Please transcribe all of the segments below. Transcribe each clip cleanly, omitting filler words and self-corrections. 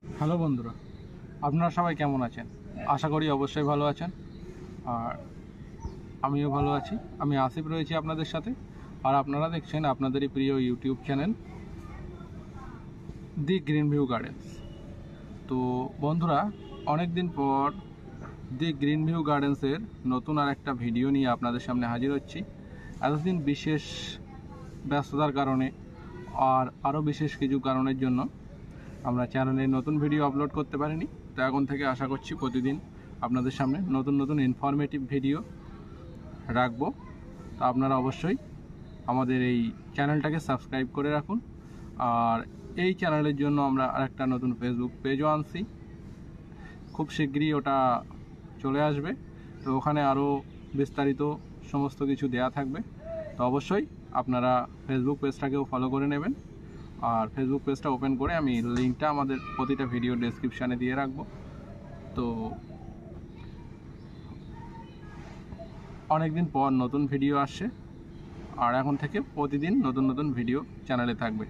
Hello বন্ধুরা, আপনারা সবাই কেমন আছেন? আশা করি অবশ্যই ভালো আছেন। আর আমিও ভালো আছি। আমি আসিফ রয়েছি আপনাদের সাথে। আর আপনারা দেখছেন আপনাদেরই প্রিয় ইউটিউব চ্যানেল দি গ্রিন ভিউ গার্ডেন্স। তো বন্ধুরা, অনেক দিন পর দি গ্রিন ভিউ গার্ডেন্সের নতুন আর একটা ভিডিও নিয়ে আপনাদের সামনে হাজির হচ্ছি। এতদিন বিশেষ ব্যস্ততার কারণে আর আরও বিশেষ কিছু কারণের জন্য আমরা চ্যানেলে নতুন ভিডিও আপলোড করতে পারিনি। তো এখন থেকে আশা করছি প্রতিদিন আপনাদের সামনে নতুন নতুন ইনফরমেটিভ ভিডিও রাখবো। তো আপনারা অবশ্যই আমাদের এই চ্যানেলটাকে সাবস্ক্রাইব করে রাখুন। আর এই চ্যানেলের জন্য আমরা আরেকটা নতুন ফেসবুক পেজও আনছি, খুব শীঘ্রই ওটা চলে আসবে। তো ওখানে আরও বিস্তারিত সমস্ত কিছু দেয়া থাকবে। তো অবশ্যই আপনারা ফেসবুক পেজটাকেও ফলো করে নেবেন। আর ফেসবুক পেজটা ওপেন করে আমি লিঙ্কটা আমাদের প্রতিটা ভিডিও ডেসক্রিপশানে দিয়ে রাখবো। তো অনেক দিন পর নতুন ভিডিও আসছে, আর এখন থেকে প্রতিদিন নতুন নতুন ভিডিও চ্যানেলে থাকবে।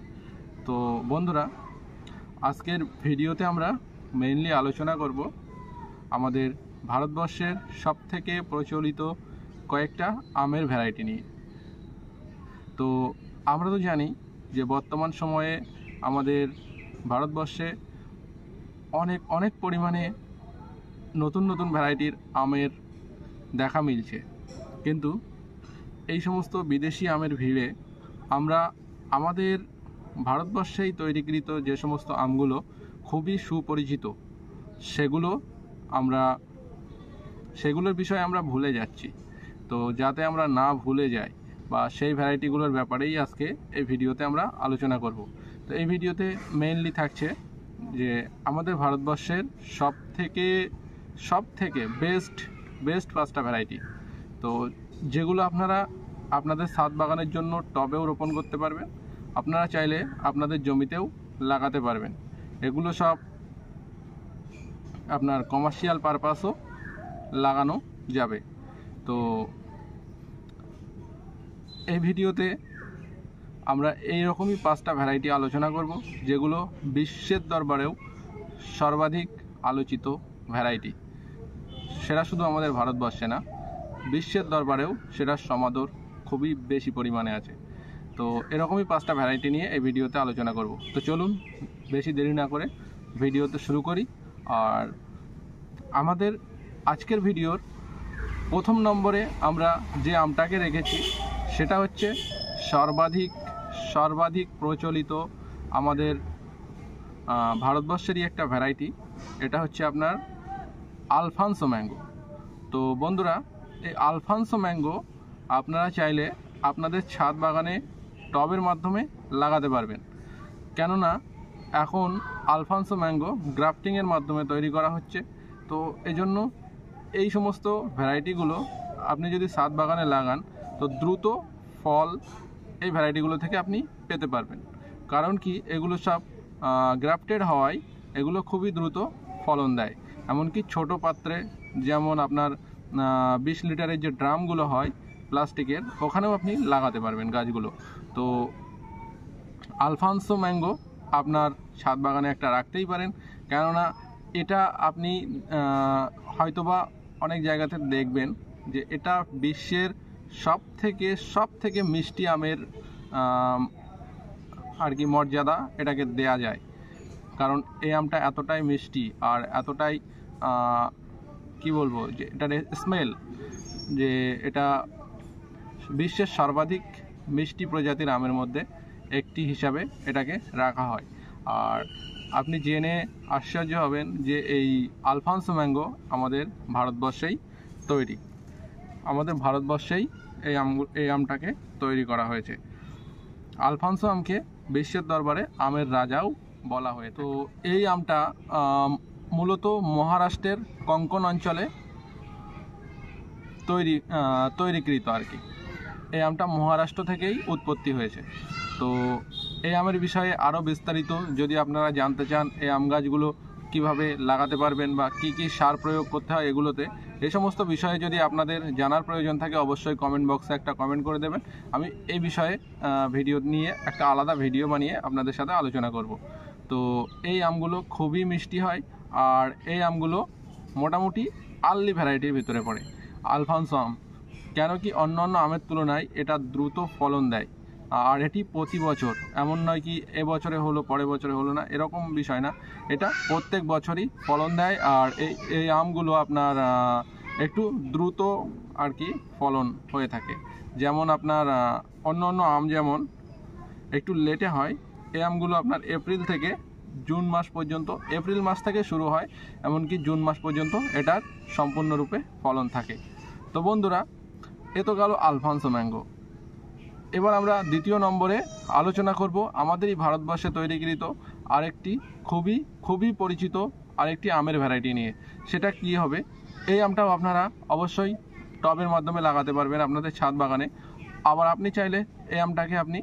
তো বন্ধুরা, আজকের ভিডিওতে আমরা মেইনলি আলোচনা করব আমাদের ভারতবর্ষের সবথেকে প্রচলিত কয়েকটা আমের ভ্যারাইটি নিয়ে। তো আমরা তো জানি যে বর্তমান সময়ে আমাদের ভারতবর্ষে অনেক অনেক পরিমাণে নতুন নতুন ভ্যারাইটির আমের দেখা মিলছে, কিন্তু এই সমস্ত বিদেশি আমের ভিড়ে আমরা আমাদের ভারতবর্ষেই তৈরিকৃত যে সমস্ত আমগুলো খুবই সুপরিচিত সেগুলোর বিষয়ে আমরা ভুলে যাচ্ছি। তো যাতে আমরা না ভুলে যাই বা সেই ভ্যারাইটিগুলোর ব্যাপারেই আজকে এই ভিডিওতে আমরা আলোচনা করব। তো এই ভিডিওতে মেইনলি থাকছে যে আমাদের ভারতবর্ষের সব থেকে বেস্ট পাঁচটা ভ্যারাইটি, তো যেগুলো আপনারা আপনাদের ছাদ বাগানের জন্য টবেও রোপণ করতে পারবেন, আপনারা চাইলে আপনাদের জমিতেও লাগাতে পারবেন। এগুলো সব আপনার কমার্শিয়াল পারপাসও লাগানো যাবে। তো এই ভিডিওতে আমরা এই রকমই পাঁচটা ভ্যারাইটি আলোচনা করব, যেগুলো বিশ্বের দরবারেও সর্বাধিক আলোচিত ভ্যারাইটি। সেটা শুধু আমাদের ভারতবর্ষে না, বিশ্বের দরবারেও সেটার সমাদর খুবই বেশি পরিমাণে আছে। তো এরকমই পাঁচটা ভ্যারাইটি নিয়ে এই ভিডিওতে আলোচনা করব। তো চলুন বেশি দেরি না করে ভিডিওতে শুরু করি। আর আমাদের আজকের ভিডিওর প্রথম নম্বরে আমরা যে আমটাকে রেখেছি সেটা হচ্ছে সর্বাধিক প্রচলিত আমাদের ভারতবর্ষেরই একটা ভ্যারাইটি। এটা হচ্ছে আপনার আলফানসো ম্যাঙ্গো। তো বন্ধুরা, এই আলফানসো ম্যাঙ্গো আপনারা চাইলে আপনাদের ছাদ বাগানে টবের মাধ্যমে লাগাতে পারবেন, কেননা এখন আলফানসো ম্যাঙ্গো গ্রাফটিংয়ের মাধ্যমে তৈরি করা হচ্ছে। তো এজন্য এই সমস্ত ভ্যারাইটিগুলো আপনি যদি ছাদ বাগানে লাগান তো দ্রুত ফল এই ভ্যারাইটিগুলো থেকে আপনি পেতে পারবেন। কারণ কি, এগুলো সব গ্রাফটেড হওয়ায় এগুলো খুবই দ্রুত ফলন দেয়। এমনকি ছোট পাত্রে, যেমন আপনার 20 লিটারের যে ড্রামগুলো হয় প্লাস্টিকের, ওখানেও আপনি লাগাতে পারবেন গাছগুলো। তো আলফানসো ম্যাঙ্গো আপনার ছাদ বাগানে একটা রাখতেই পারেন, কেননা এটা আপনি হয়তোবা অনেক জায়গাতে দেখবেন যে এটা বিশ্বের সব থেকে মিষ্টি আমের আর কি মর্যাদা এটাকে দেয়া যায়। কারণ এই আমটা এতটাই মিষ্টি আর এতটাই কি বলবো, যে এটার স্মেল, যে এটা বিশ্বের সর্বাধিক মিষ্টি প্রজাতির আমের মধ্যে একটি হিসাবে এটাকে রাখা হয়। আর আপনি জেনে আশ্চর্য হবেন যে এই আলফানসো ম্যাঙ্গো আমাদের ভারতবর্ষেই তৈরি, আমাদের ভারতবর্ষেই এই আমটাকে তৈরি করা হয়েছে। আলফানসো আমকে বিশ্বের দরবারে আমের রাজাও বলা হয়। তো এই আমটা মূলত মহারাষ্ট্রের কোঙ্কণ অঞ্চলে তৈরিকৃত আর কি। এই আমটা মহারাষ্ট্র থেকেই উৎপত্তি হয়েছে। তো এই আমের বিষয়ে আরও বিস্তারিত যদি আপনারা জানতে চান, এই আম গাছগুলো কীভাবে লাগাতে পারবেন বা কী কী সার প্রয়োগ করতে হয় এগুলোতে, এই সমস্ত বিষয়ে যদি আপনাদের জানার প্রয়োজন থাকে অবশ্যই কমেন্ট বক্সে একটা কমেন্ট করে দেবেন। আমি এই বিষয়ে ভিডিও নিয়ে একটা আলাদা ভিডিও বানিয়ে আপনাদের সাথে আলোচনা করব। তো এই আমগুলো খুবই মিষ্টি হয়, আর এই আমগুলো মোটামুটি আর্লি ভ্যারাইটির ভিতরে পড়ে আলফানসো আম। কেন কি অন্য অন্য আমের তুলনায় এটা দ্রুত ফলন দেয়, আর এটি প্রতি বছর, এমন নয় কি এবছরে হলো পরের বছরে হলো না, এরকম বিষয় না, এটা প্রত্যেক বছরই ফলন দেয়। আর এই আমগুলো আপনার একটু দ্রুত আর কি ফলন হয়ে থাকে। যেমন আপনার অন্য অন্য আম যেমন একটু লেটে হয়, এই আমগুলো আপনার এপ্রিল থেকে জুন মাস পর্যন্ত, এপ্রিল মাস থেকে শুরু হয় এমনকি জুন মাস পর্যন্ত এটার সম্পূর্ণরূপে ফলন থাকে। তো বন্ধুরা, এ তো গেল আলফানসো ম্যাঙ্গো। এবার আমরা দ্বিতীয় নম্বরে আলোচনা করব আমাদেরই ভারতবর্ষে তৈরিকৃত আরেকটি খুবই পরিচিত আরেকটি আমের ভ্যারাইটি নিয়ে। সেটা কি হবে? এই আমটাও আপনারা অবশ্যই টবের মাধ্যমে লাগাতে পারবেন আপনাদের ছাদ বাগানে। আবার আপনি চাইলে এই আমটাকে আপনি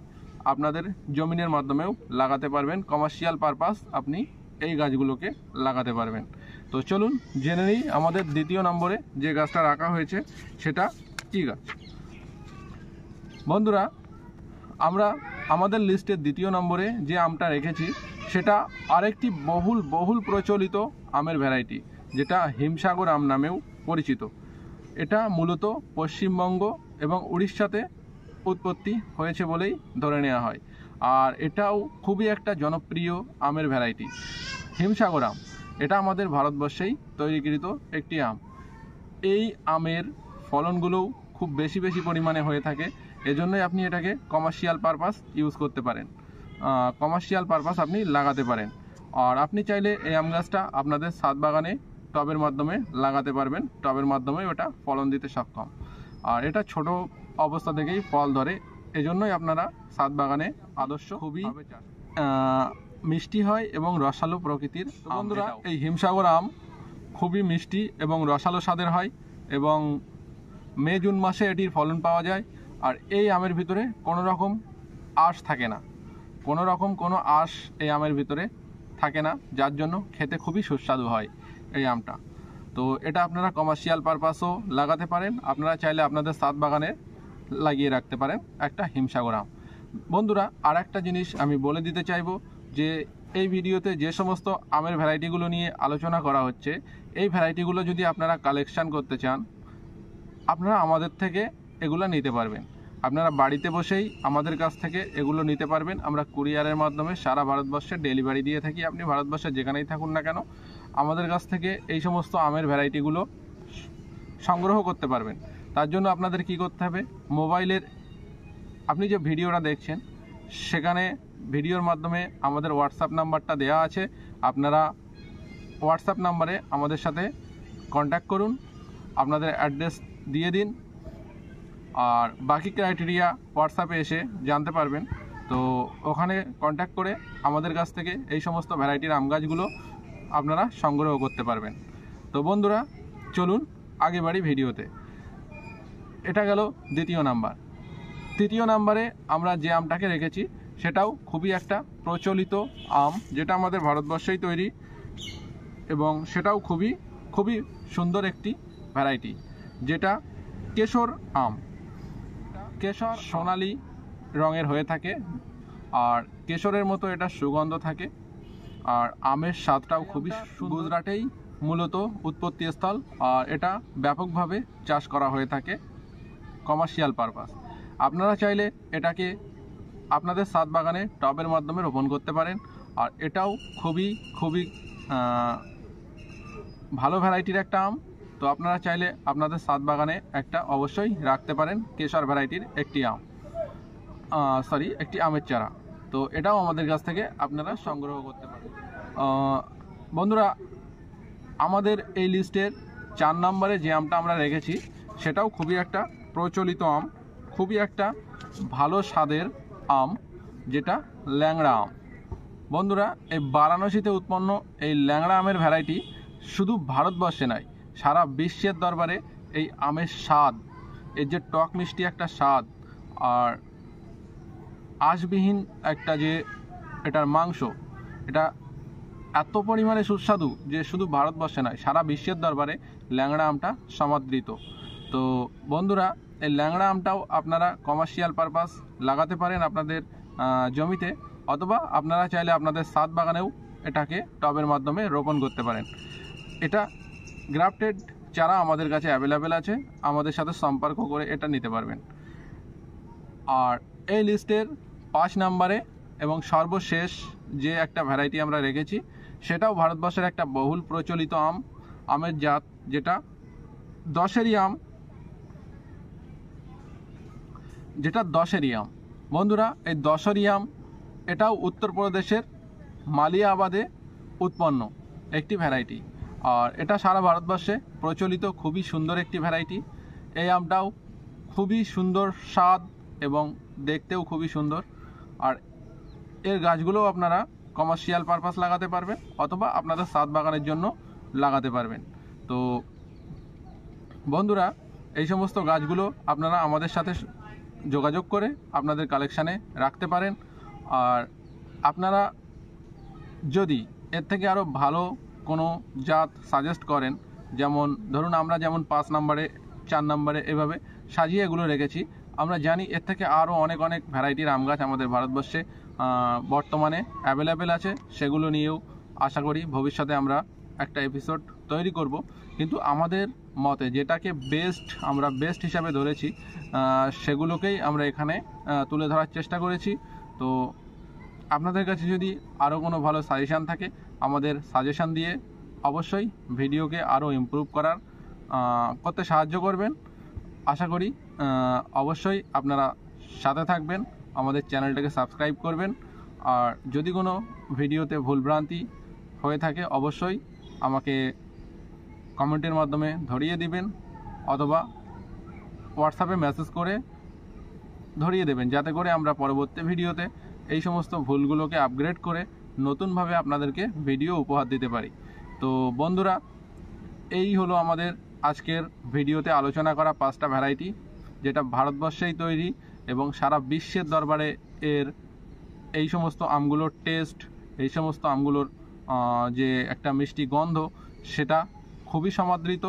আপনাদের জমিনের মাধ্যমেও লাগাতে পারবেন, কমার্শিয়াল পারপাস আপনি এই গাছগুলোকে লাগাতে পারবেন। তো চলুন জেনে নিই আমাদের দ্বিতীয় নম্বরে যে গাছটা রাখা হয়েছে সেটা কী গাছ। বন্ধুরা, আমরা আমাদের লিস্টের দ্বিতীয় নম্বরে যে আমটা রেখেছি সেটা আরেকটি বহুল প্রচলিত আমের ভ্যারাইটি, যেটা হিমসাগর আম নামেও পরিচিত। এটা মূলত পশ্চিমবঙ্গ এবং উড়িষ্যাতে উৎপত্তি হয়েছে বলেই ধরে নেওয়া হয়, আর এটাও খুবই একটা জনপ্রিয় আমের ভ্যারাইটি হিমসাগর আম। এটা আমাদের ভারতবর্ষেই তৈরিকৃত একটি আম। এই আমের ফলনগুলোও খুব বেশি পরিমাণে হয়ে থাকে, এজন্যই আপনি এটাকে কমার্শিয়াল পারপাস ইউজ করতে পারেন, কমার্শিয়াল পারপাস আপনি লাগাতে পারেন। আর আপনি চাইলে এই আম গাছটা আপনাদের ছাদ বাগানে টবের মাধ্যমে লাগাতে পারবেন, টবের মাধ্যমে ওটা ফলন দিতে সক্ষম। আর এটা ছোট অবস্থা থেকেই ফল ধরে, এজন্যই আপনারা ছাদ বাগানে আদর্শ, খুবই মিষ্টি হয় এবং রসালো প্রকৃতির। বন্ধুরা, এই হিমসাগর আম খুবই মিষ্টি এবং রসালো স্বাদের হয় এবং মে জুন মাসে এটির ফলন পাওয়া যায়। আর এই আমের ভিতরে কোনো রকম আঁশ থাকে না, কোনো আঁশ এই আমের ভিতরে থাকে না, যার জন্য খেতে খুবই সুস্বাদু হয় এই আমটা। তো এটা আপনারা কমার্শিয়াল পারপাসও লাগাতে পারেন, আপনারা চাইলে আপনাদের ছাদ বাগানে লাগিয়ে রাখতে পারেন একটা হিমসাগর আম। বন্ধুরা, আর একটা জিনিস আমি বলে দিতে চাইবো যে এই ভিডিওতে যে সমস্ত আমের ভ্যারাইটিগুলো নিয়ে আলোচনা করা হচ্ছে, এই ভ্যারাইটিগুলো যদি আপনারা কালেকশান করতে চান, আপনারা আমাদের থেকে এগুলো নিতে পারবেন। আপনারা বাড়িতে বসেই আমাদের কাছ থেকে এগুলো নিতে পারবেন। আমরা কুরিয়ারের মাধ্যমে সারা ভারতবর্ষে ডেলিভারি দিয়ে থাকি। আপনি ভারতবর্ষে যেখানেই থাকুন না কেন, আমাদের কাছ থেকে এই সমস্ত আমের ভ্যারাইটিগুলো সংগ্রহ করতে পারবেন। তার জন্য আপনাদের কি করতে হবে, মোবাইলের আপনি যে ভিডিওটা দেখছেন সেখানে ভিডিওর মাধ্যমে আমাদের হোয়াটসঅ্যাপ নাম্বারটা দেওয়া আছে, আপনারা হোয়াটসঅ্যাপ নাম্বারে আমাদের সাথে কন্ট্যাক্ট করুন, আপনাদের অ্যাড্রেস দিয়ে দিন, আর বাকি ক্রাইটেরিয়া হোয়াটসঅ্যাপে এসে জানতে পারবেন। তো ওখানে কন্ট্যাক্ট করে আমাদের কাছ থেকে এই সমস্ত ভ্যারাইটির আম গাছগুলো আপনারা সংগ্রহ করতে পারবেন। তো বন্ধুরা, চলুন আগে বাড়ি ভিডিওতে। এটা গেল দ্বিতীয় নাম্বার। তৃতীয় নাম্বারে আমরা যে আমটাকে রেখেছি সেটাও খুবই একটা প্রচলিত আম, যেটা আমাদের ভারতবর্ষেই তৈরি এবং সেটাও খুবই সুন্দর একটি ভ্যারাইটি, যেটা কেশর আম। কেশর সোনালি রঙের হয়ে থাকে, আর কেশরের মতো এটা সুগন্ধ থাকে, আর আমের স্বাদটাও খুবই সুন্দর। গুজরাটেই মূলত উৎপত্তিস্থল, আর এটা ব্যাপকভাবে চাষ করা হয়ে থাকে কমার্শিয়াল পারপাস। আপনারা চাইলে এটাকে আপনাদের ছাদ বাগানে টবের মাধ্যমে রোপণ করতে পারেন, আর এটাও খুবই ভালো ভ্যারাইটির একটা আম। তো আপনারা চাইলে আপনাদের ছাদ বাগানে একটা অবশ্যই রাখতে পারেন কেশর ভ্যারাইটির একটি আমের চারা। তো এটাও আমাদের কাছ থেকে আপনারা সংগ্রহ করতে পারেন। বন্ধুরা, আমাদের এই লিস্টের 4 নম্বরে যে আমটা আমরা রেখেছি সেটাও খুবই একটা প্রচলিত আম, খুবই একটা ভালো স্বাদের আম, যেটা ল্যাংড়া আম। বন্ধুরা, এই বারাণসীতে উৎপন্ন এই ল্যাংড়া আমের ভ্যারাইটি শুধু ভারতবর্ষে নয়, সারা বিশ্বের দরবারে এই আমের স্বাদ, এর যে টক মিষ্টি একটা স্বাদ, আর আঁশবিহীন একটা যে এটার মাংস, এটা এত পরিমাণে সুস্বাদু যে শুধু ভারতবর্ষে নয়, সারা বিশ্বের দরবারে ল্যাংড়া আমটা সমাদৃত। তো বন্ধুরা, এই ল্যাংড়া আমটাও আপনারা কমার্শিয়াল পারপাস লাগাতে পারেন আপনাদের জমিতে, অথবা আপনারা চাইলে আপনাদের ছাদ বাগানেও এটাকে টবের মাধ্যমে রোপণ করতে পারেন। এটা গ্রাফটেড চারা আমাদের কাছে অ্যাভেলেবেল আছে, আমাদের সাথে সম্পর্ক করে এটা নিতে পারবেন। আর এই লিস্টের 5 নম্বরে এবং সর্বশেষ যে একটা ভ্যারাইটি আমরা রেখেছি, সেটাও ভারতবর্ষের একটা বহুল প্রচলিত আমের জাত, যেটা দশেরি আম। বন্ধুরা, এই দশেরি আম এটাও উত্তরপ্রদেশের মালিয়াবাদে উৎপন্ন একটি ভ্যারাইটি, আর এটা সারা ভারতবর্ষে প্রচলিত খুবই সুন্দর একটি ভ্যারাইটি। এই আমটাও খুবই সুন্দর স্বাদ এবং দেখতেও খুবই সুন্দর। আর এর গাছগুলোও আপনারা কমার্শিয়াল পারপাস লাগাতে পারবেন অথবা আপনাদের ছাদ বাগানের জন্য লাগাতে পারবেন। তো বন্ধুরা, এই সমস্ত গাছগুলো আপনারা আমাদের সাথে যোগাযোগ করে আপনাদের কালেকশানে রাখতে পারেন। আর আপনারা যদি এর থেকে আরও ভালো কোনো জাত সাজেস্ট করেন, যেমন ধরুন আমরা যেমন 5 নম্বরে 4 নম্বরে এভাবে সাজিয়ে এগুলো রেখেছি, আমরা জানি এর থেকে আরও অনেক ভ্যারাইটির আম গাছ আমাদের ভারতবর্ষে বর্তমানে অ্যাভেলেবেল আছে। সেগুলো নিয়েও আশা করি ভবিষ্যতে আমরা একটা এপিসোড তৈরি করব। কিন্তু আমাদের মতে যেটাকে আমরা বেস্ট হিসাবে ধরেছি, সেগুলোকেই আমরা এখানে তুলে ধরার চেষ্টা করেছি। তো আপনাদের কাছে যদি আরও কোনো ভালো সাজেশান থাকে, আমাদের সাজেশান দিয়ে অবশ্যই ভিডিওকে আরও ইমপ্রুভ করতে সাহায্য করবেন। আশা করি অবশ্যই আপনারা সাথে থাকবেন, আমাদের চ্যানেলটাকে সাবস্ক্রাইব করবেন। আর যদি কোনো ভিডিওতে ভুলভ্রান্তি হয়ে থাকে অবশ্যই আমাকে কমেন্টের মাধ্যমে ধরিয়ে দিবেন অথবা হোয়াটসঅ্যাপে মেসেজ করে ধরিয়ে দেবেন, যাতে করে আমরা পরবর্তী ভিডিওতে এই সমস্ত ভুলগুলোকে আপগ্রেড করে নতুনভাবে আপনাদেরকে ভিডিও উপহার দিতে পারি। তো বন্ধুরা, এই হলো আমাদের আজকের ভিডিওতে আলোচনা করা 5টা ভ্যারাইটি, যেটা ভারতবর্ষেই তৈরি এবং সারা বিশ্বের দরবারে এই সমস্ত আমগুলোর টেস্ট, এই সমস্ত আমগুলোর যে একটা মিষ্টি গন্ধ, সেটা খুবই সমাদৃত।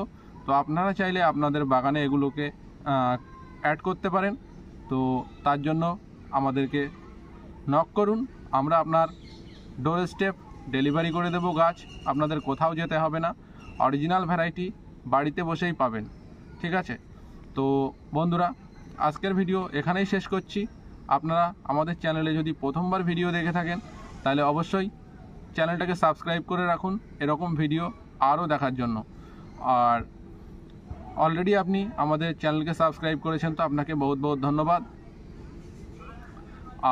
তো আপনারা চাইলে আপনাদের বাগানে এগুলোকে অ্যাড করতে পারেন। তো তার জন্য আমাদেরকে নক করুন, আমরা আপনার ডোর স্টেপ ডেলিভারি করে দেব গাছ, আপনাদের কোথাও যেতে হবে না। অরিজিনাল ভ্যারাইটি বাড়িতে বসেই পাবেন, ঠিক আছে? তো বন্ধুরা, আজকের ভিডিও এখানেই শেষ করছি। আপনারা আমাদের চ্যানেলে যদি প্রথমবার ভিডিও দেখে থাকেন, তাহলে অবশ্যই চ্যানেলটাকে সাবস্ক্রাইব করে রাখুন এরকম ভিডিও আরও দেখার জন্য। আর অলরেডি আপনি আমাদের চ্যানেলকে সাবস্ক্রাইব করেছেন, তো আপনাকে বহুত ধন্যবাদ।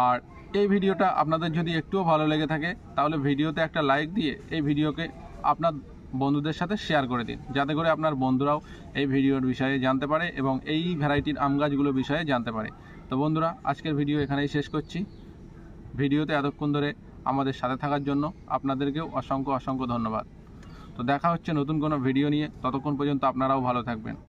আর এই ভিডিওটা আপনাদের যদি একটুও ভালো লেগে থাকে, তাহলে ভিডিওতে একটা লাইক দিয়ে এই ভিডিওকে আপনার বন্ধুদের সাথে শেয়ার করে দিন, যাতে করে আপনার বন্ধুরাও এই ভিডিওর বিষয়ে জানতে পারে এবং এই ভ্যারাইটির আম গাছগুলোর বিষয়ে জানতে পারে। তো বন্ধুরা, আজকের ভিডিও এখানেই শেষ করছি। ভিডিওতে এতক্ষণ ধরে আমাদের সাথে থাকার জন্য আপনাদেরকেও অসংখ্য ধন্যবাদ। তো দেখা হচ্ছে নতুন কোনো ভিডিও নিয়ে, ততক্ষণ পর্যন্ত আপনারাও ভালো থাকবেন।